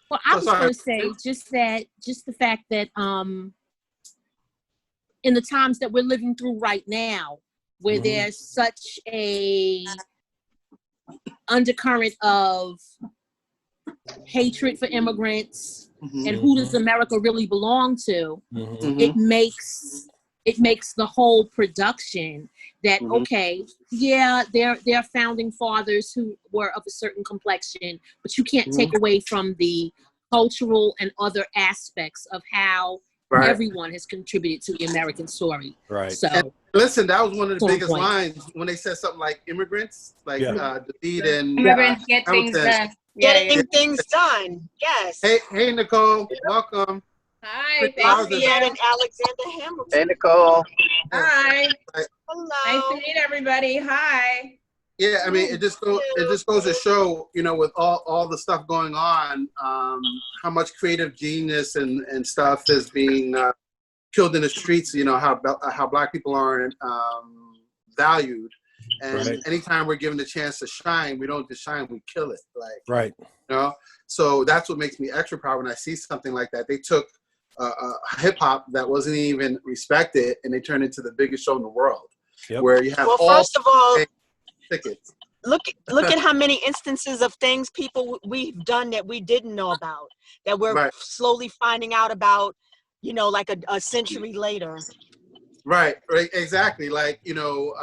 Well, I was going to say just the fact that in the times that we're living through right now, where there's such a undercurrent of hatred for immigrants and who does America really belong to, it makes the whole production that okay, yeah, they're founding fathers who were of a certain complexion, but you can't take away from the cultural and other aspects of how everyone has contributed to the American story. Right. So and listen, that was one of the biggest lines when they said something like immigrants, like David and immigrants get things done. Getting things done. Yes. Hey, Nicole, welcome. Hi, thank you. And Alexander Hamilton. Hey, Nicole. Hi. Hello. Nice to meet everybody. Hi. Yeah, I mean, it just goes to show, you know, with all the stuff going on, how much creative genius and stuff is being killed in the streets. You know how Black people aren't valued, and anytime we're given the chance to shine, we don't just shine, we kill it. Like you know, so that's what makes me extra proud when I see something like that. They took hip hop that wasn't even respected, and they turned it into the biggest show in the world, where you have first of all. Tickets. Look at how many instances of things we've done that we didn't know about, that we're slowly finding out about, you know, like a century later. Right, exactly. Like, you know,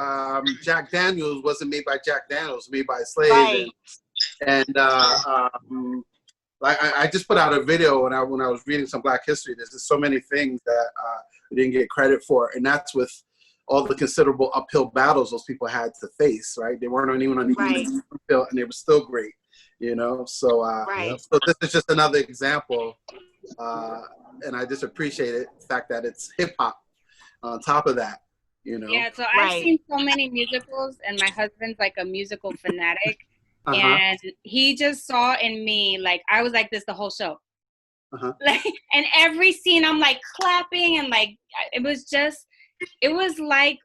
Jack Daniels wasn't made by Jack Daniels, made by a slave. Right. And like I just put out a video when I was reading some Black history. There's just so many things that we didn't get credit for, and that's with all the considerable uphill battles those people had to face, right? They weren't even on the even field, and they were still great, you know? So, so this is just another example, and I just appreciate it, the fact that it's hip-hop on top of that, you know? Yeah, so I've seen so many musicals, and my husband's like a musical fanatic, and he just saw in me, like, I was like this the whole show. Like, and every scene I'm like clapping, and like, it was like,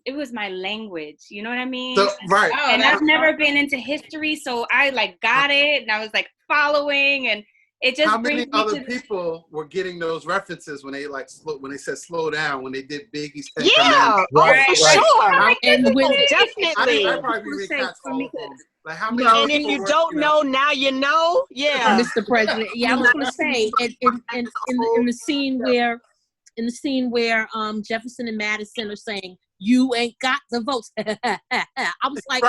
it was my language, you know what I mean? So, and I've never been into history, so I like got it, and I was like following, and it just how many other people were getting those references when they like when they said slow down, when they did Biggie's for sure. And definitely. I probably read Cats all of them. Like how many and if you don't know, now you know. Yeah, Mr. President. Yeah, I was going to say in the scene where Jefferson and Madison are saying, "You ain't got the votes." I was like,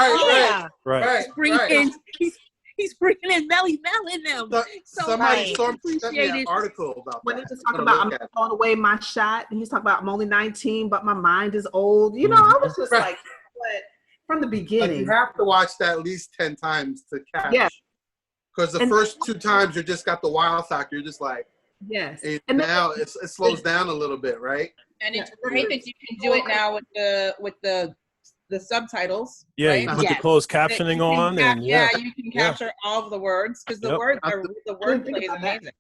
he's bringing in Melly Mel in them. Somebody sent me an article about when that. When they talking about I'm throwing away my shot, and he's talking about I'm only 19, but my mind is old. You know, I was just like, what? From the beginning. Like you have to watch that at least 10 times to catch. Yeah. Because the first 2 times you just got the wow factor. You're just like, and now it slows down a little bit, right? And it's great that you can do it now with the subtitles. Yeah, right? you put the closed captioning on, and you can capture all of the words because the wordplay is amazing.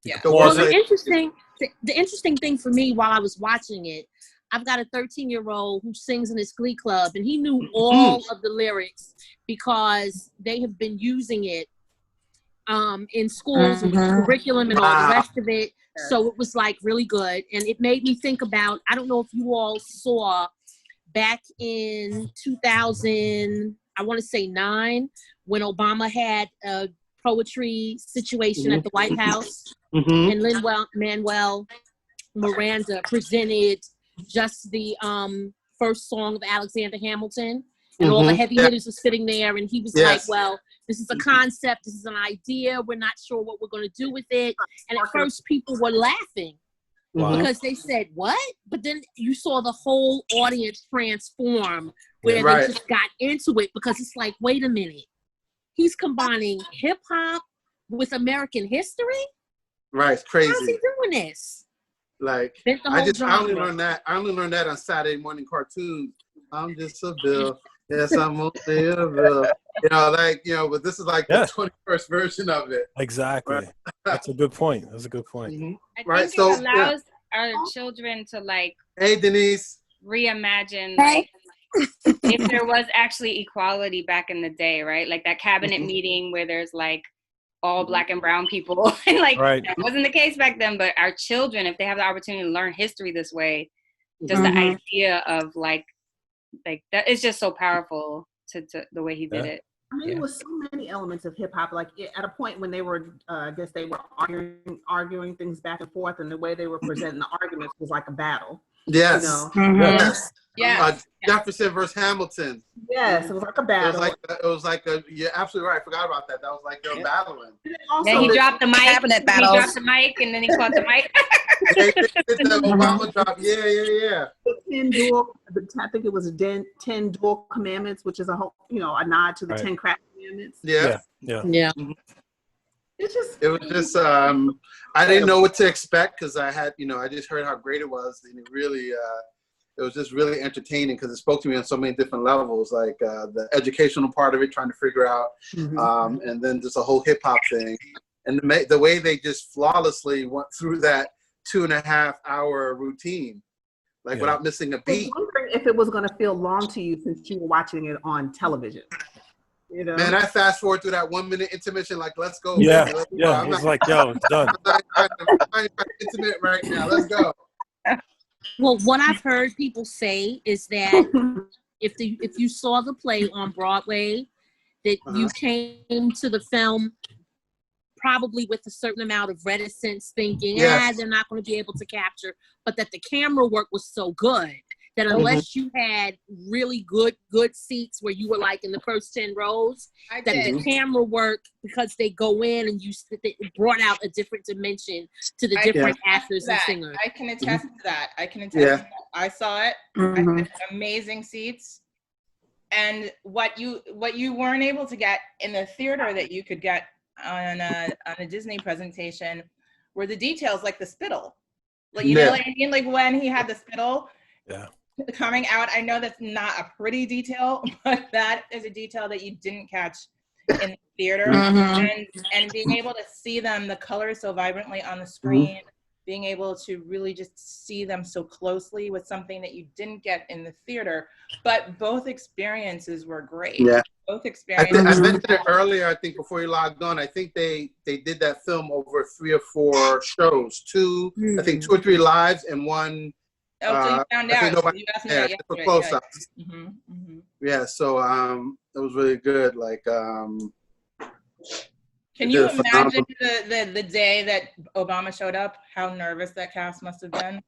Yeah. Well, the interesting thing for me while I was watching it, I've got a 13-year-old who sings in his glee club, and he knew all of the lyrics because they have been using it in schools and curriculum and all the rest of it. So it was like really good. And it made me think about, I don't know if you all saw back in 2000, I want to say 9, when Obama had a poetry situation at the White House, and Lin-Manuel Miranda presented just the first song of Alexander Hamilton, and all the heavy hitters were sitting there, and he was like, well, this is a concept, this is an idea, we're not sure what we're going to do with it. And at first people were laughing because they said, what? But then you saw the whole audience transform where they just got into it, because it's like, wait a minute, he's combining hip-hop with American history? Right, it's crazy. How's he doing this? Like, I only learned that on Saturday morning cartoons. I'm just a bill. Yes, I'm mostly a bill. You know, like, you know, but this is like the 21st version of it. Exactly. Right? That's a good point. I think it allows our children to like. Hey, Denise. Reimagine if there was actually equality back in the day, right? Like that cabinet meeting where there's like all Black and brown people, and like that wasn't the case back then. But our children, if they have the opportunity to learn history this way, just the idea of like that is just so powerful to the way he did it. I mean, it was so many elements of hip hop. Like at a point when they were, I guess they were arguing things back and forth, and the way they were presenting the arguments was like a battle. Yes. You know? Yes. Yeah. Jefferson versus Hamilton. Yes, it was like a battle. It was like you're absolutely right. I forgot about that. That was like they're battling. Also, he dropped the mic. Cabinet battles. He dropped the mic, and then he caught the mic. They did the Obama drop. Yeah. I think it was 10 dual commandments, which is a whole, a nod to the 10 crack commandments. Yeah. It was just I didn't know what to expect because I had I just heard how great it was, and it really it was just really entertaining because it spoke to me on so many different levels, like the educational part of it, trying to figure out, and then just a whole hip hop thing, and the way they just flawlessly went through that 2.5 hour routine, like without missing a beat. I was wondering if it was going to feel long to you since you were watching it on television. Man, I fast forward through that 1 minute intermission, like, let's go. Yeah, baby, let's go. yeah. It's like, yo, it's done. I'm not intimate right now. Let's go. Well, what I've heard people say is that if you saw the play on Broadway, that you came to the film probably with a certain amount of reticence, thinking, they're not going to be able to capture, but that the camera work was so good that unless you had really good seats where you were like in the first 10 rows, the camera work, because they go in and it brought out a different dimension to the different actors and singers. I can attest to that. I saw it. I had amazing seats. And what you weren't able to get in the theater that you could get on a Disney presentation were the details, like the spittle. Like know what I mean? Like when he had the spittle. Yeah. Coming out, I know that's not a pretty detail, but that is a detail that you didn't catch in the theater. And being able to see them, the colors so vibrantly on the screen, being able to really just see them so closely was something that you didn't get in the theater. But both experiences were great. Yeah. Both experiences. I mentioned it earlier, I think, before you logged on. I think they did that film over 3 or 4 shows. I think 2 or 3 lives and 1. So you found out. You asked me that yesterday. Close-ups. Yeah, so it was really good. Like, can you imagine the day that Obama showed up? How nervous that cast must have been.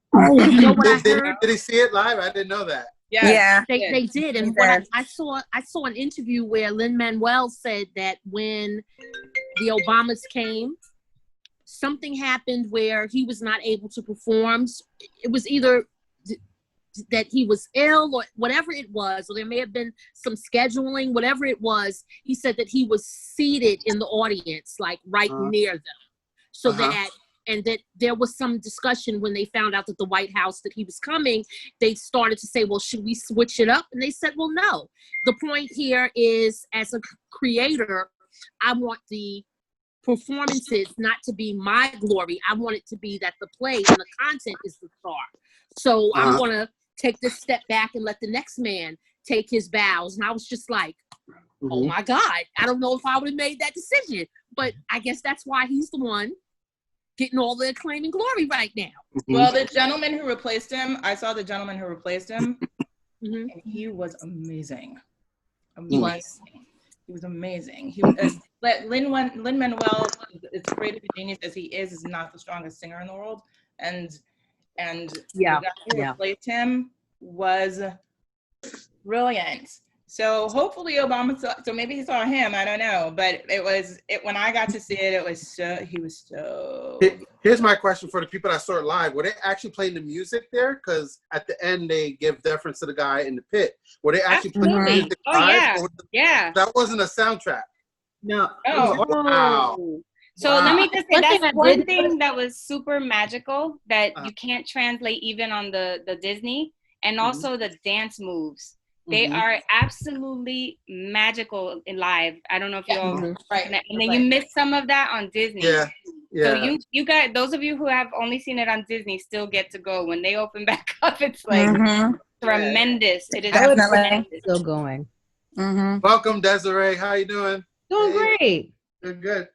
Did he see it live? I didn't know that. Yeah, they did. And what I saw an interview where Lin-Manuel said that when the Obamas came, something happened where he was not able to perform. It was either that he was ill or whatever it was, or there may have been some scheduling, whatever it was. He said that he was seated in the audience, like right near them. So that there was some discussion when they found out that the White House, that he was coming, they started to say, well, should we switch it up? And they said, well, no. The point here is, as a creator, I want the performances not to be my glory. I want it to be that the play and the content is the star. So I'm going to take this step back and let the next man take his bows. And I was just like, oh my God, I don't know if I would have made that decision, but I guess that's why he's the one getting all the acclaim and glory right now. Well, the gentleman who replaced him, I saw the gentleman who replaced him, and he was amazing. He was amazing. He was, Lin-Manuel, as great of a genius as he is not the strongest singer in the world. And the guy who replaced him was brilliant. So hopefully Obama saw, so maybe he saw him, I don't know. But when I got to see it, he was so. Here's my question for the people that saw it live. Were they actually playing the music there? Because at the end, they give deference to the guy in the pit. Were they actually playing the music live? Yeah. That wasn't a soundtrack. No. Oh, wow. So let me just say, that's one thing that was super magical that you can't translate even on the Disney, and also the dance moves. They are absolutely magical in live. I don't know if you all, and then you miss some of that on Disney. Yeah. So you guys, those of you who have only seen it on Disney, still get to go when they open back up. It's like tremendous. It is Definitely still going. Welcome, Desiree. How you doing? Doing great. Good.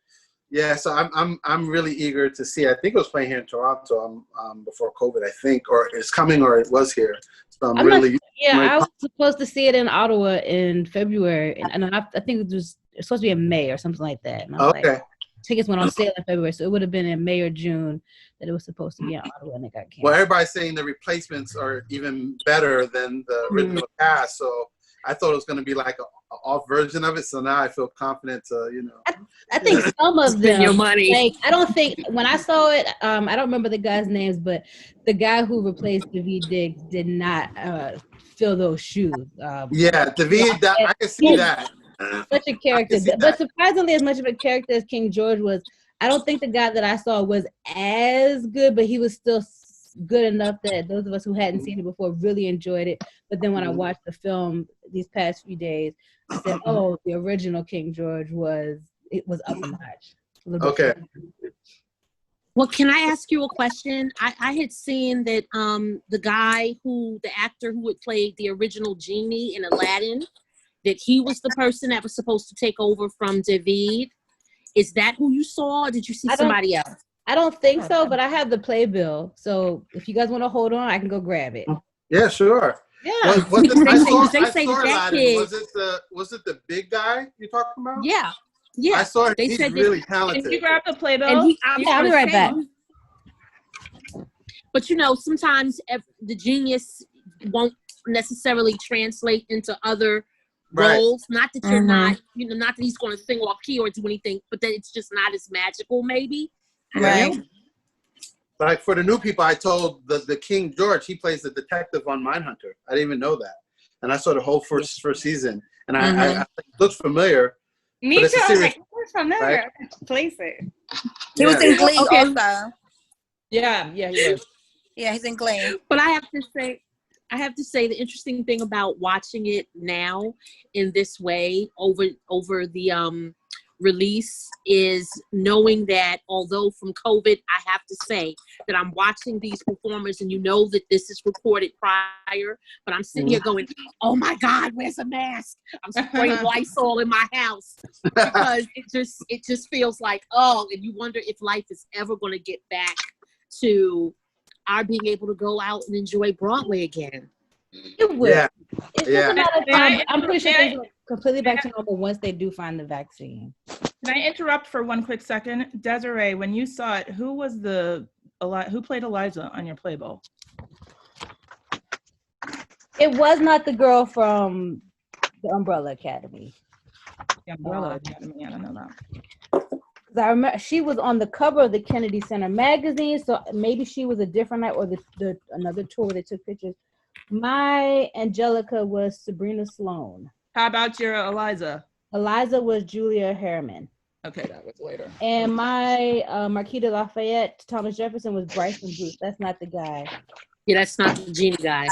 Yeah, so I'm really eager to see. I think it was playing here in Toronto before COVID, I think, or it's coming, or it was here. So I'm really I was supposed to see it in Ottawa in February, and I think it was supposed to be in May or something like that. And I was like, tickets went on sale in February, so it would have been in May or June that it was supposed to be in Ottawa, and it got canceled. Well, everybody's saying the replacements are even better than the original cast, so I thought it was going to be like an off version of it. So now I feel confident to, I think some of them, your money. like, I don't think, when I saw it, I don't remember the guys' names, but the guy who replaced Daveed Diggs did not fill those shoes. Daveed, I can see that. Such a character, but surprisingly, as much of a character as King George was, I don't think the guy that I saw was as good, but he was still good enough that those of us who hadn't seen it before really enjoyed it. But then when I watched the film these past few days, I said, "Oh, the original King George was up a notch." Okay. Well, can I ask you a question? I had seen that the actor who had played the original genie in Aladdin, that he was the person that was supposed to take over from Daveed. Is that who you saw, or did you see somebody else? I don't think so, but I have the playbill. So if you guys want to hold on, I can go grab it. Yeah, Yeah. I saw Aladdin. Was it the big guy you're talking about? Yeah. I saw he's really talented. Did you grab the playbill? And I'll be right back. But sometimes the genius won't necessarily translate into other roles. Not that you're not, not that he's going to sing off key or do anything, but that it's just not as magical, maybe. Right. Like for the new people, I told the King George, he plays the detective on Mindhunter. I didn't even know that, and I saw the whole first season, and I it looks familiar. Me too. I was like, it looks familiar. Right? Place it. He was in Glee also. Yeah, he was. Yeah, he's in Glee. But I have to say the interesting thing about watching it now in this way over the release is knowing that although from COVID, I have to say that I'm watching these performers and that this is recorded prior, but I'm sitting here going, oh my God, where's a mask? I'm spraying Lysol in my house because it just feels like, and you wonder if life is ever going to get back to our being able to go out and enjoy Broadway again. It will. Yeah. It's just a matter of time. I'm pretty sure things will completely back to normal once they do find the vaccine. Can I interrupt for one quick second? Desiree, when you saw it, who played Eliza on your playbill? It was not the girl from the Umbrella Academy. The Umbrella Academy, I don't know that. I remember she was on the cover of the Kennedy Center magazine, so maybe she was a different night or the another tour where they took pictures. My Angelica was Sabrina Sloan. How about your Eliza? Eliza was Julia Harriman. Okay, that was later. And my Marquita Lafayette, Thomas Jefferson, was Bryson Bruce. That's not the guy. Yeah, that's not the genie guy.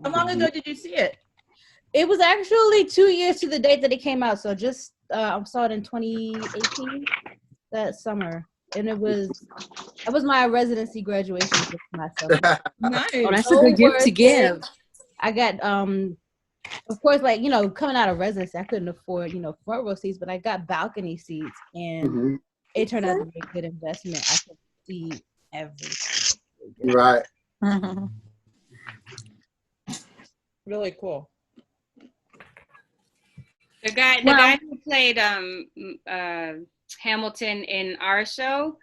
How long ago did you see it? It was actually 2 years to the date that it came out. So just I saw it in 2018, that summer. And that was my residency graduation gift for myself. Nice. Oh, that's a good gift to give. I got, of course, coming out of residency, I couldn't afford, front row seats, but I got balcony seats, and it turned out to be a good investment. I could see everything. Right. Really cool. The guy who played Hamilton in our show,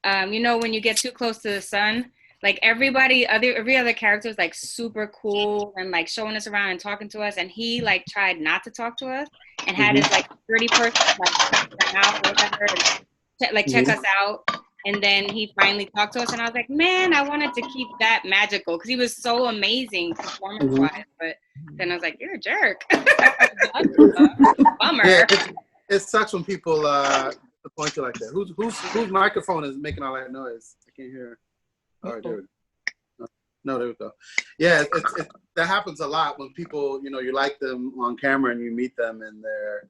when you get too close to the sun, like every other character is like super cool and like showing us around and talking to us, and he like tried not to talk to us and had his like 30 person like out or whatever and check us out, and then he finally talked to us, and I was like, man, I wanted to keep that magical because he was so amazing performance wise, but then I was like, you're a jerk. Bummer. Yeah, it sucks when people point you like that. Whose microphone is making all that noise? I can't hear. All right, there we go. No, there we go. Yeah, that happens a lot when people, you like them on camera and you meet them and they're,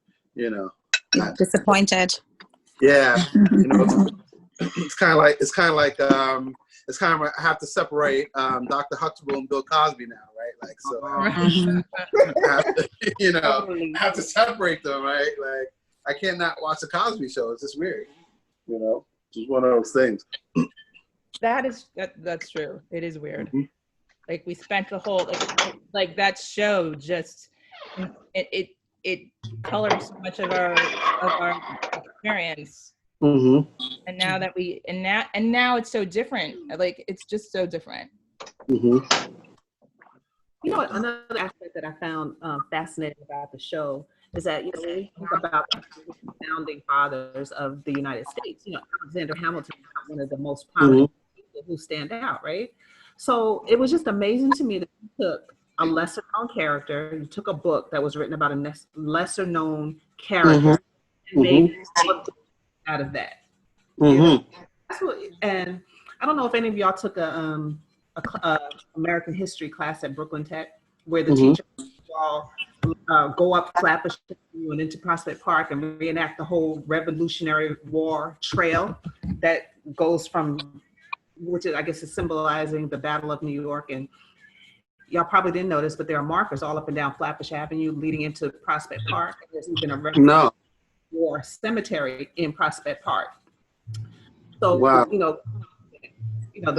not disappointed. Yeah, it's kind of like I have to separate Dr. Huxtable and Bill Cosby now, right? Like, so I have to, I have to separate them, right? Like, I can't not watch the Cosby Show. It's just weird, Just one of those things. That's true. It is weird. Mm-hmm. Like, we spent the whole like that show just it colored so much of our experience. Mm-hmm. And now that now it's so different. Like, it's just so different. Mm-hmm. You know what? Another aspect that I found fascinating about the show is that when we think about the founding fathers of the United States, Alexander Hamilton is one of the most prominent people who stand out, right? So it was just amazing to me that you took a lesser known character, you took a book that was written about a lesser known character, and made out of that. That's what, and I don't know if any of y'all took a American history class at Brooklyn Tech, where the teacher all go up Flatbush and into Prospect Park and reenact the whole Revolutionary War trail that goes from, which I guess is symbolizing the Battle of New York. And y'all probably didn't notice, but there are markers all up and down Flatbush Avenue leading into Prospect Park. There's even a Revolutionary War cemetery in Prospect Park. So, the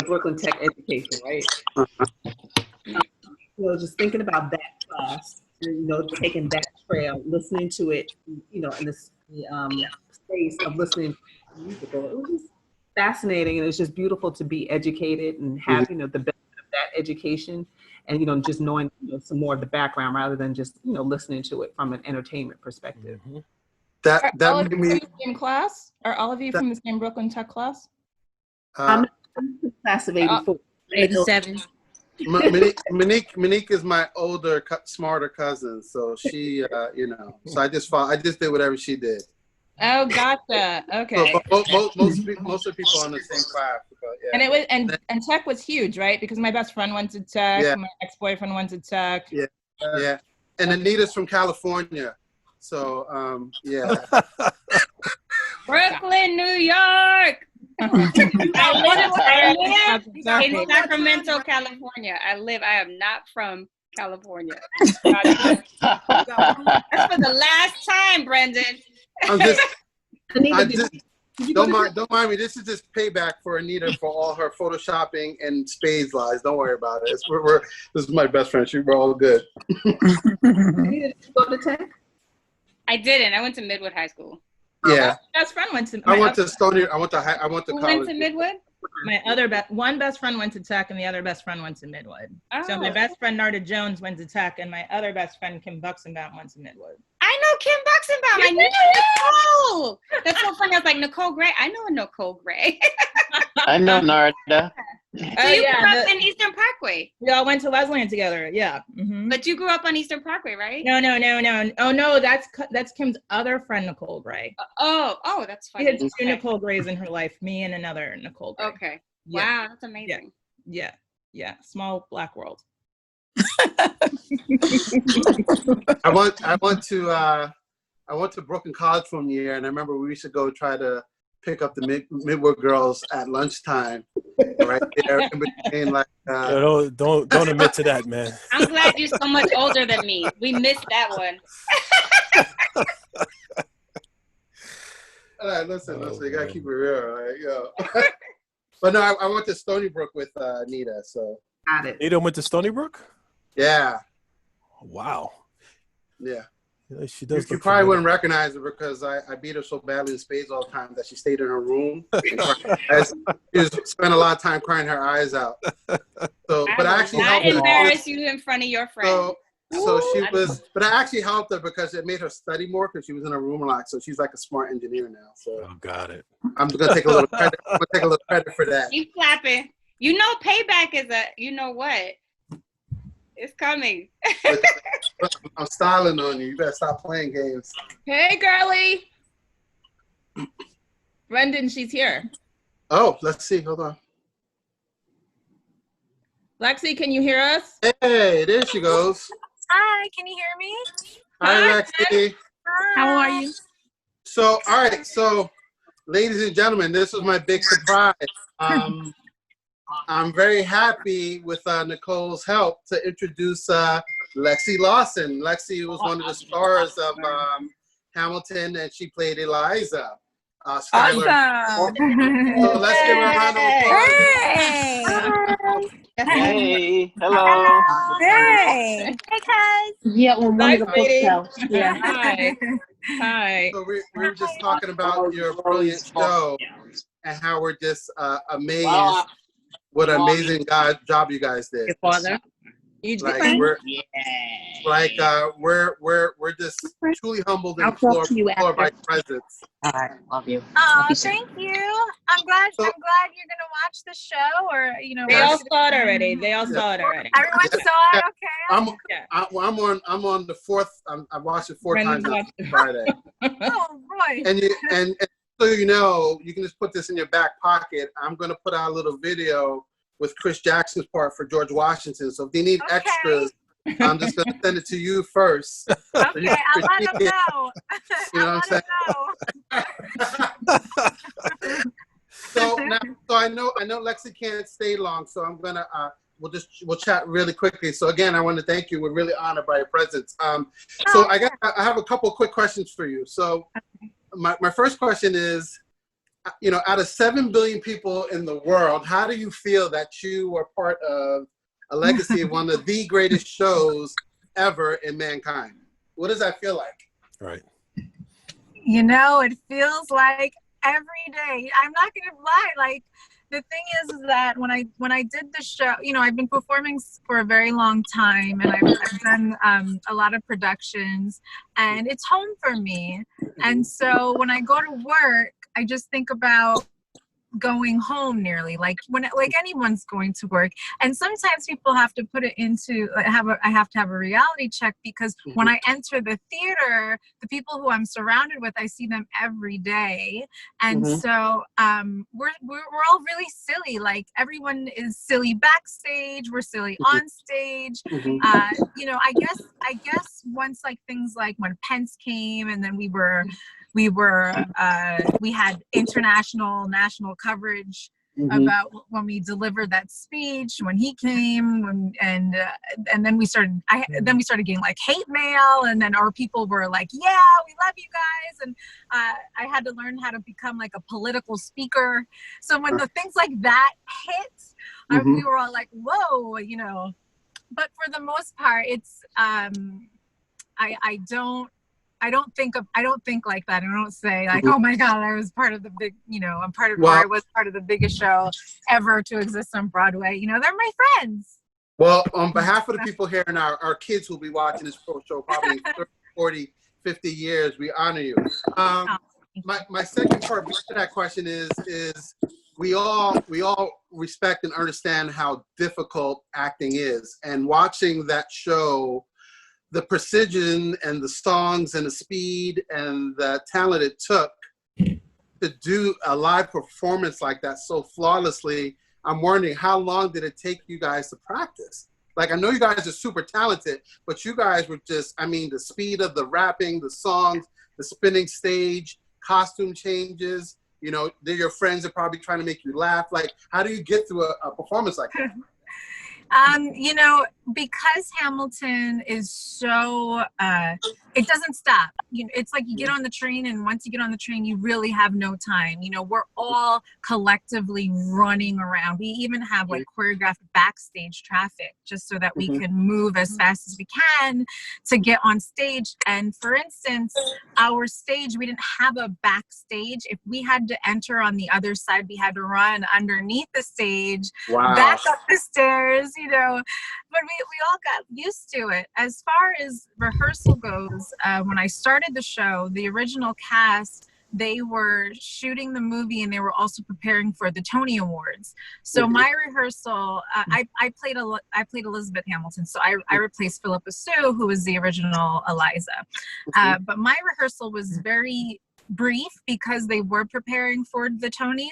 Brooklyn Tech education, right? Just thinking about that class, and, taking that trail, listening to it, in this space of listening to the musical, it was just fascinating, and it was just beautiful to be educated and have, the benefit of that education, and just knowing some more of the background rather than just listening to it from an entertainment perspective. Are all of you from the same class? Are all of you from the same Brooklyn Tech class? I'm in the class of 84. 87. Monique is my older, smarter cousin, so she, so I just did whatever she did. Oh, gotcha. Okay. So, most of the people on the same class. And it was and Tech was huge, right? Because my best friend went to Tech, my ex-boyfriend went to Tech. Yeah. And Anita's from California, so Brooklyn, New York. I live in Sacramento, California. I am not from California. That's for the last time, Brendan. Don't mind me. This is just payback for Anita for all her photoshopping and spades lies. Don't worry about it. This is my best friend. We're all good. Did you go to Tech? I didn't. I went to Midwood High School. Yeah. My best friend went to. I went to Stony. I went to Who college. went to Midwood? My one best friend went to Tech, and the other best friend went to Midwood. Oh. So my best friend Narda Jones went to Tech, and my other best friend Kim Buxenbaum went to Midwood. I know Kim Buxenbaum. I knew Nicole. That's so funny. I was like, Nicole Gray. I know Nicole Gray. I know Narda. So you grew up in Eastern Parkway. We all went to Wesleyan together. Yeah. Mm-hmm. But you grew up on Eastern Parkway, right? No. Oh no, that's Kim's other friend, Nicole Gray. Oh, that's funny. She had two Nicole Grays in her life. Me and another Nicole Gray. Okay. Yeah. Wow, that's amazing. Yeah. Small black world. I went to Brooklyn College for a year, and I remember we used to go try to pick up the Midwood girls at lunchtime, right there in between. Like, don't admit to that, man. I'm glad you're so much older than me. We missed that one. All right, listen, you gotta keep it real, right? Yo. But no, I went to Stony Brook with Anita, so. Got it. Anita went to Stony Brook? Yeah. Wow. Yeah. She does. You probably wouldn't recognize her because I beat her so badly in spades all the time that she stayed in her room. She spent a lot of time crying her eyes out. So, but I actually helped her. Not embarrass you in front of your friends. So she was, but I actually helped her because it made her study more because she was in her room a lot. So she's like a smart engineer now. So got it. I'm gonna take a little credit. I'm gonna take a little credit for that. Keep clapping. Payback is what? It's coming. I'm styling on you. You better stop playing games. Hey, girly. Brendan, she's here. Oh, let's see. Hold on. Lexi, can you hear us? Hey, there she goes. Hi, can you hear me? Hi, Lexi. Hi. How are you? So, all right. So, ladies and gentlemen, this was my big surprise. I'm very happy with Nicole's help to introduce Lexi Lawson. Lexi was one of the stars of Hamilton, and she played Eliza. Skylar. Awesome. So let's give her a round of applause. Hey, hello. Hey. Hey, guys. Yeah, well, one of the bookshelves. Yeah. Hi. Hi. So we were just talking about your brilliant show and how we're just amazed what an amazing job you guys did. Your father. Like we're just truly humbled and floored by your presence. All right, love you. Oh, thank you. I'm glad you're gonna watch the show, or They all saw it already. Everyone saw it. Okay. I'm on the fourth. I watched it 4 times on Friday. Oh boy. And so you can just put this in your back pocket. I'm gonna put out a little video with Chris Jackson's part for George Washington. So if they need extras, I'm just going to send it to you first. Okay, I'll let them know. You know what I'm saying? So I know Lexi can't stay long, so I'm gonna we'll chat really quickly. So again, I want to thank you. We're really honored by your presence. So I have a couple of quick questions for you. So my first question is, out of 7 billion people in the world, how do you feel that you are part of a legacy of one of the greatest shows ever in mankind? What does that feel like? Right. It feels like every day. I'm not gonna lie. Like, the thing is that when I did the show, I've been performing for a very long time, and I've done a lot of productions, and it's home for me. And so when I go to work, I just think about going home nearly, like anyone's going to work. And sometimes people have to put it into I have to have a reality check, because when I enter the theater, the people who I'm surrounded with, I see them every day. And so we're all really silly. Like, everyone is silly backstage, we're silly on stage. I guess once, like, things like when Pence came, and then we had national coverage about when we delivered that speech, when he came, and then we started getting like hate mail, and then our people were like, yeah, we love you guys, and I had to learn how to become like a political speaker. So when the things like that hit, we were all like, whoa, but for the most part, it's I don't think like that. I don't say like, oh my God, I was part of the big, I was part of the biggest show ever to exist on Broadway. They're my friends. Well, on behalf of the people here and our kids who'll be watching this show probably in 30, 40, 50 years, we honor you. My second part to that question is we all respect and understand how difficult acting is, and watching that show, the precision and the songs and the speed and the talent it took to do a live performance like that so flawlessly. I'm wondering, how long did it take you guys to practice? Like, I know you guys are super talented, but you guys were just, the speed of the rapping, the songs, the spinning stage, costume changes, they're your friends are probably trying to make you laugh. Like, how do you get through a performance like that? Because Hamilton is so, it doesn't stop. It's like you get on the train, and once you get on the train, you really have no time. We're all collectively running around. We even have like choreographed backstage traffic just so that we can move as fast as we can to get on stage. And for instance, our stage, we didn't have a backstage. If we had to enter on the other side, we had to run underneath the stage, back up the stairs, but we all got used to it. As far as rehearsal goes, when I started the show, the original cast, they were shooting the movie, and they were also preparing for the Tony Awards. So my rehearsal, I played Elizabeth Hamilton, so I replaced Phillipa Soo, who was the original Eliza. But my rehearsal was very brief because they were preparing for the Tonys.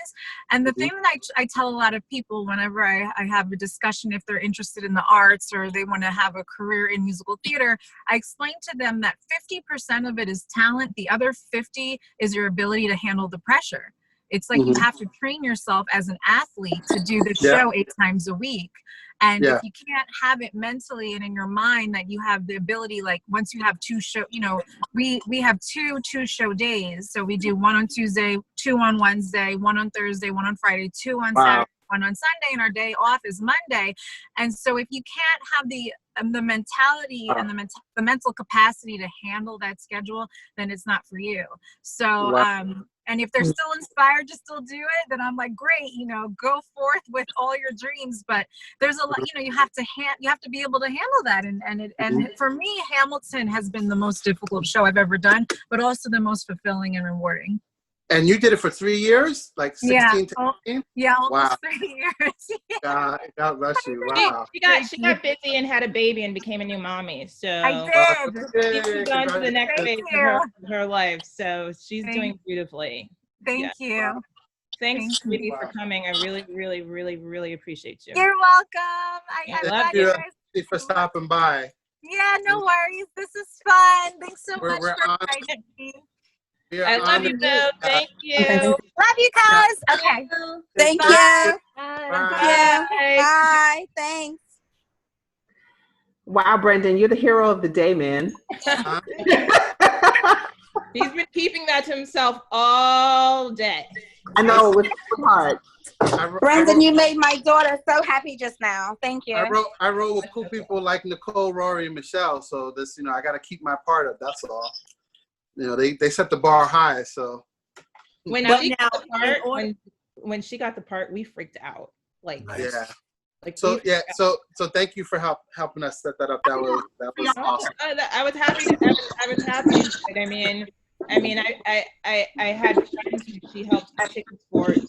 And the thing that I tell a lot of people whenever I have a discussion, if they're interested in the arts or they want to have a career in musical theater, I explain to them that 50% of it is talent. The other 50 is your ability to handle the pressure. It's like you have to train yourself as an athlete to do the show 8 times a week. And if you can't have it mentally and in your mind that you have the ability, like once you have 2 show, you know, we have two show days. So we do 1 on Tuesday, 2 on Wednesday, 1 on Thursday, 1 on Friday, 2 on Saturday, 1 on Sunday, and our day off is Monday. And so if you can't have the mentality and the mental capacity to handle that schedule, then it's not for you. So and if they're still inspired to still do it, then I'm like, great, you know, go forth with all your dreams. But there's a lot, you know, you have to be able to handle that. And for me, Hamilton has been the most difficult show I've ever done, but also the most fulfilling and rewarding. And you did it for 3 years, like 16 to 18? Yeah, almost 3 years. God bless you. Wow. She got busy and had a baby and became a new mommy. So I did. She's moved on to the next phase of her life. So she's doing beautifully. Thank you. Thanks, sweetie, for coming. I really, really, really, really appreciate you. You're welcome. I love you guys. Thank you for stopping by. Yeah, no worries. This is fun. Thanks so much for inviting me. I love you, though. Thank you. Love you guys. Okay. Thank you. Bye. Bye. Thanks. Wow, Brendan, you're the hero of the day, man. He's been keeping that to himself all day. I know, with some heart. Brendan, you made my daughter so happy just now. Thank you. I roll with cool people like Nicole, Rory, and Michelle. So this, you know, I got to keep my part up. That's all. You know, they set the bar high. So when she got the part, we freaked out. Like so thank you for helping us set that up. That was awesome. I was happy. I was happy. I mean, I had friends who she helped get tickets for the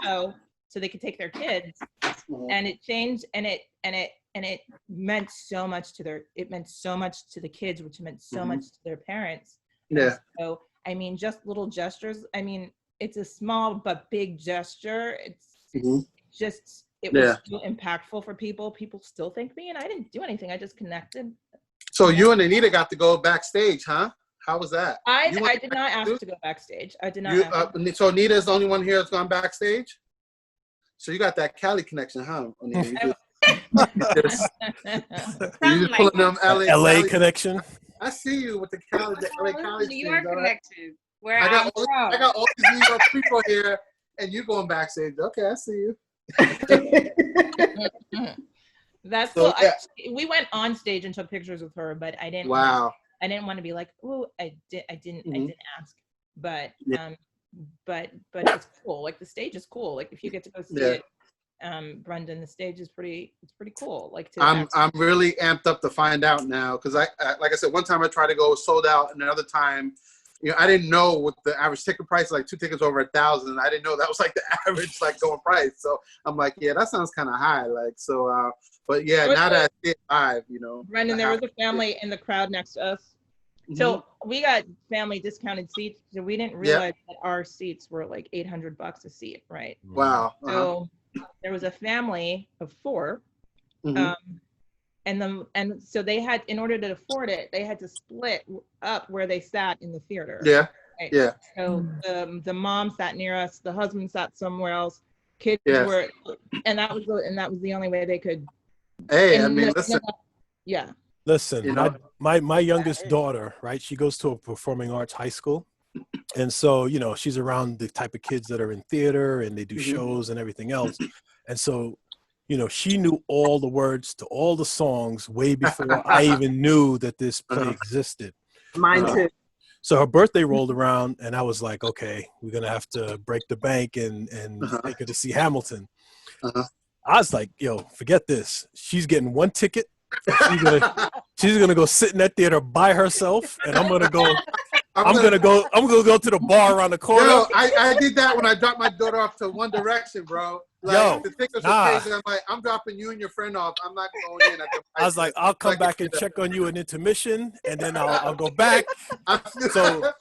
show so they could take their kids, and it changed, and it meant so much to the kids, which meant so much to their parents. Yeah. So I mean, just little gestures. I mean, it's a small but big gesture. It's just it was so impactful for people. People still thank me, and I didn't do anything. I just connected. So you and Anita got to go backstage, huh? How was that? I did not ask to go backstage. I did not. So Anita is the only one here that's gone backstage. So you got that Cali connection, huh? Anita? You just pulling them LA connection. I see you with the LA Cali. New York connection. Where I got all these New York people here, and you going backstage. Okay, I see you. That's so, cool. We went on stage and took pictures with her, but I didn't. Wow. I didn't want to be like, oh, I didn't ask, but it's cool. Like the stage is cool. Like if you get to go see it, Brendan, the stage is pretty cool. Like I'm really amped up to find out now because I like I said, one time I tried to go, sold out, and another time, you know, I didn't know what the average ticket price, like 2 tickets over 1,000. I didn't know that was like the average like going price. So I'm like, yeah, that sounds kind of high. Like so, but yeah, now that I see it live, you know. Brendan, there was a family in the crowd next to us. So we got family discounted seats. So we didn't realize that our seats were like $800 a seat, right? Wow. So there was a family of 4. And so they had, in order to afford it, they had to split up where they sat in the theater. Yeah. Right? Yeah. So the mom sat near us, the husband sat somewhere else, kids were, and that was the only way they could. Hey, I mean, listen. Yeah. Listen, You know? my youngest daughter, right? She goes to a performing arts high school. And so, you know, she's around the type of kids that are in theater and they do shows and everything else. And so, you know, she knew all the words to all the songs way before I even knew that this play existed. Mine too. So her birthday rolled around and I was like, okay, we're going to have to break the bank and take her to see Hamilton. I was like, yo, forget this. She's getting 1 ticket. She's gonna go sit in that theater by herself, and I'm gonna go to the bar around the corner. Yo, I did that when I dropped my daughter off to One Direction, bro. Like, the tickets were crazy. I'm like, I'm dropping you and your friend off. I'm not going in. I was like, I'll come back and check on you in intermission, and then I'll go back. So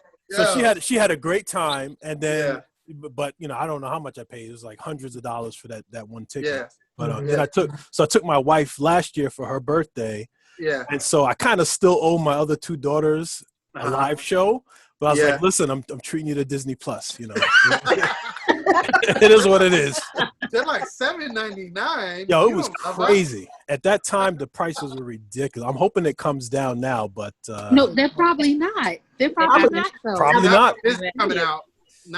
she had a great time, and then, but you know, I don't know how much I paid. It was like hundreds of dollars for that 1 ticket. Yeah. But then I took my wife last year for her birthday. Yeah. And so I kind of still owe my other 2 daughters a live show. But I was like, listen, I'm treating you to Disney Plus, you know. It is what it is. They're like $7.99. Yo, it was crazy. At that time, the prices were ridiculous. I'm hoping it comes down now, but no, they're probably not. They're probably not. Though. Probably not. This is coming out.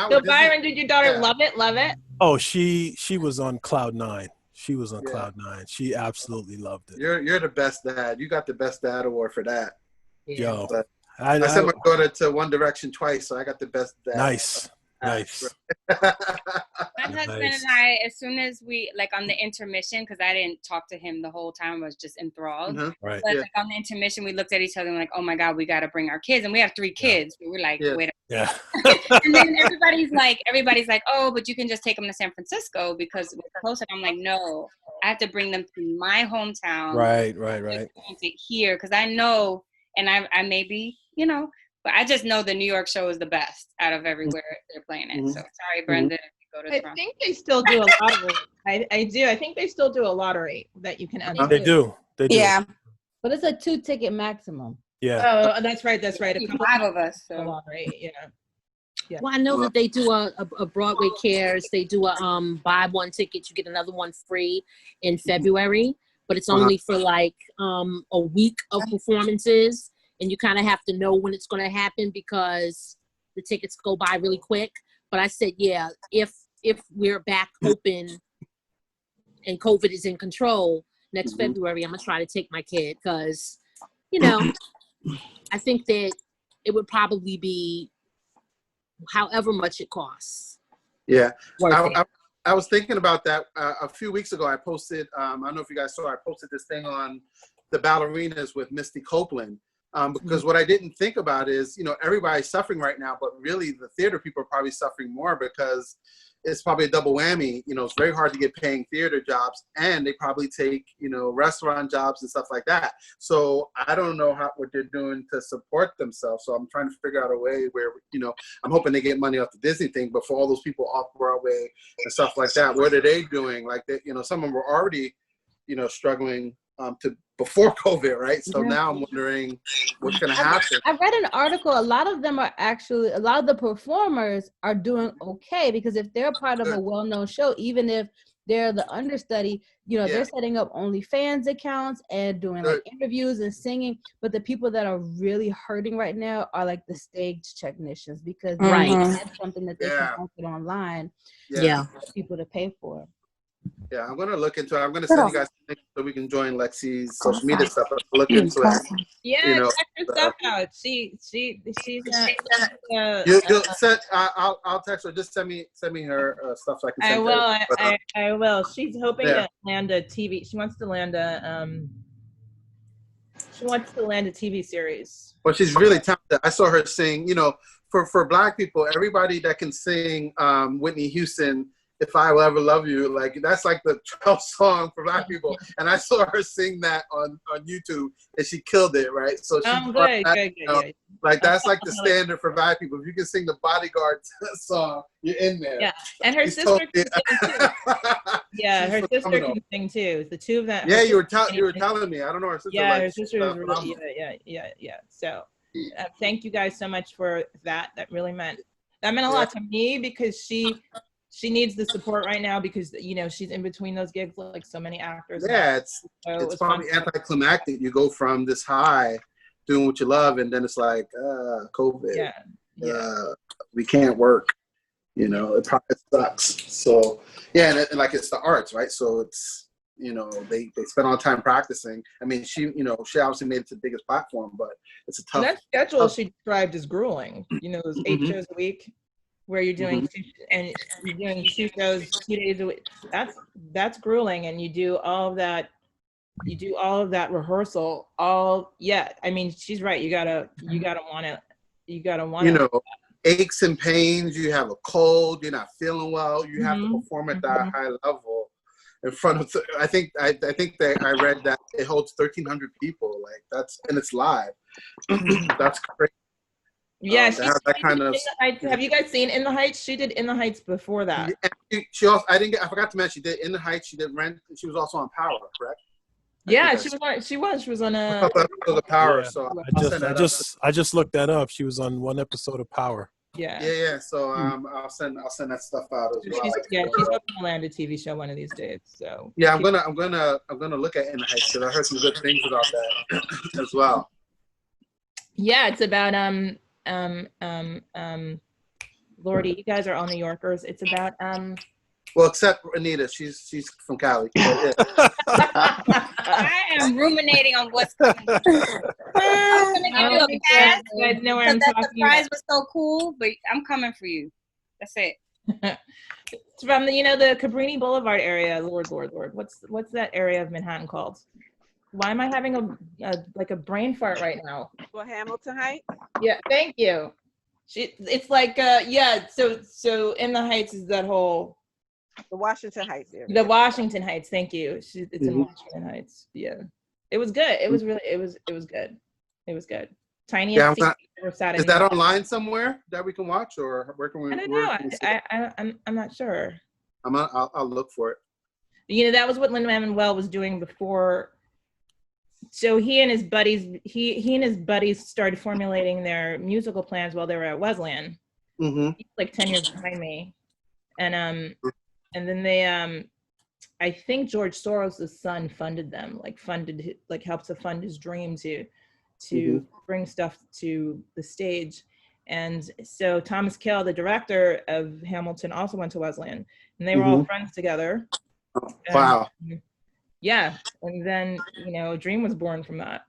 So Byron, did your daughter love it? Love it? Oh, she was on cloud nine. She was on cloud nine. She absolutely loved it. You're the best dad. You got the best dad award for that. Yo, but I sent my daughter to One Direction twice, so I got the best dad. Nice. Nice. My husband and I, as soon as we, like on the intermission, because I didn't talk to him the whole time, I was just enthralled. Right. But like on the intermission, we looked at each other and like, oh my God, we got to bring our kids. And we have 3 kids. We're like, wait a minute. And then everybody's like, oh, but you can just take them to San Francisco because we're closer. And I'm like, no, I have to bring them to my hometown. Right. Here, because I know, and I may be, but I just know the New York show is the best out of everywhere they're playing it. So sorry, Brenda, if you go to Toronto. I think they still do a lottery. I do. I think they still do a lottery that you can enter. They do. Yeah. But it's a 2-ticket maximum. Yeah. Oh, that's right. That's right. 5 of us. So. Lottery, yeah. Well, I know that they do a Broadway Cares. They do a buy one ticket, you get another one free in February, but it's only for like a week of performances. And you kind of have to know when it's going to happen because the tickets go by really quick. But I said, yeah, if we're back open and COVID is in control next February, I'm going to try to take my kid because, I think that it would probably be however much it costs. Yeah. I was thinking about that a few weeks ago. I posted, I don't know if you guys saw, I posted this thing on the ballerinas with Misty Copeland. Because what I didn't think about is, everybody's suffering right now, but really the theater people are probably suffering more because it's probably a double whammy. It's very hard to get paying theater jobs, and they probably take, restaurant jobs and stuff like that. So I don't know what they're doing to support themselves. So I'm trying to figure out a way where, I'm hoping they get money off the Disney thing, but for all those people off Broadway and stuff like that, what are they doing? Like, some of them were already, struggling before COVID, right? So now I'm wondering what's going to happen. I read an article. A lot of the performers are doing okay because if they're part of a well-known show, even if they're the understudy, they're setting up OnlyFans accounts and doing like interviews and singing. But the people that are really hurting right now are like the stage technicians because that's something that they can put online for people to pay for. Yeah, I'm going to look into it. I'm going to send you guys links so we can join Lexi's social media stuff. Look into it. Yeah, check her stuff out. She's you'll send. I'll text her. Just send me her stuff so I can send her. I will. She's hoping to land a TV. She wants to land a TV series. Well, she's really talented. I saw her sing. For Black people, everybody that can sing Whitney Houston. If I Will Ever Love You, like that's like the 12th song for Black people, and I saw her sing that on YouTube, and she killed it, right? So good. Like that's like the standard for Black people. If you can sing the Bodyguard song, you're in there. Yeah, and her sister can sing too. Yeah, her sister can sing too. The two of them. Yeah, you were telling me. I don't know her sister. Yeah, her sister is really yeah. So thank you guys so much for that. That meant a lot to me because she needs the support right now because she's in between those gigs like so many actors. Yeah, it's probably anticlimactic. You go from this high, doing what you love, and then it's like COVID. We can't work. It probably sucks. So and like it's the arts, right? So it's they spend all the time practicing. I mean, she obviously made it to the biggest platform, but it's a tough. And that schedule she described as grueling. Those 8 shows a week. Where you're doing you're doing 2 shows 2 days a week. That's grueling, and you do all of that rehearsal. I mean, she's right. You gotta want it. Aches and pains. You have a cold. You're not feeling well. You have to perform at that high level in front of. I think that I read that it holds 1,300 people. Like and it's live. That's crazy. Yeah, that kind of. Have you guys seen In the Heights? She did In the Heights before that. She also, I forgot to mention, she did In the Heights. She did Rent. She was also on Power, correct? Yeah, she was on a. Power. So I just looked that up. She was on one episode of Power. Yeah. So I'll send that stuff out as well. She's hoping to land a TV show one of these days. So yeah, I'm gonna look at In the Heights because I heard some good things about that as well. Yeah, it's about Lordy, you guys are all New Yorkers. It's about well, except Anita, she's from Cali. Yeah. I am ruminating on what's coming. I'm gonna give you a pass because the surprise was so cool, but I'm coming for you. That's it. It's from the Cabrini Boulevard area. Lord. What's that area of Manhattan called? Why am I having a brain fart right now? Well, Hamilton Heights. Yeah, thank you. It's like So In the Heights is that whole. The Washington Heights area. The Washington Heights. Thank you. It's in Washington Heights. Yeah, it was good. It was really. It was good. It was good. Tiniest. Is that online somewhere that we can watch, or where can we? I don't know. I'm not sure. I'll look for it. That was what Lin-Manuel was doing before. So he and his buddies started formulating their musical plans while they were at Wesleyan. Mm-hmm. He's like 10 years behind me, and then they I think George Soros' son funded them, helped to fund his dream to bring stuff to the stage. And so Thomas Kail, the director of Hamilton, also went to Wesleyan, and they were all friends together. Wow. Yeah, and then a dream was born from that.